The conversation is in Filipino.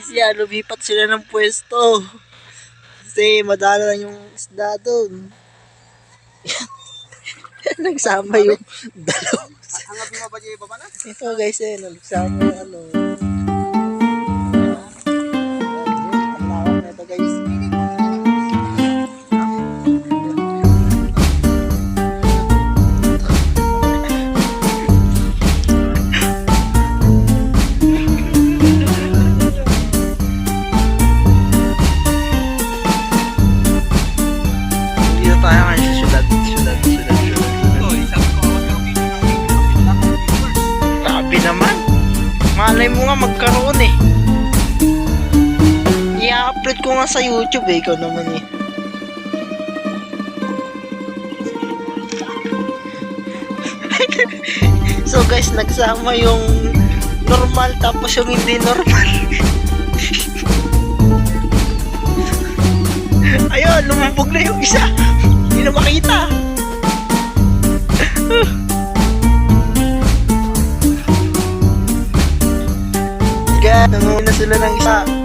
Yan, lumipat sila ng pwesto. Kasi madala lang yung isda doon. Nagsama yung dalaw. Hanggang bumaba dyan yung baba na? Ito guys nagsama yung ano. Ang lawak na ito guys. Dito tayo ngayon sa syudad. Grabe naman. Malay mo nga magkaroon eh. I-upload ko nga sa YouTube eh. Ikaw naman eh. So guys, nagsama yung normal tapos yung hindi normal. Ayun, lumubog na yung isa. Hindi na makita. Guys, nanguhin na sila ng isa.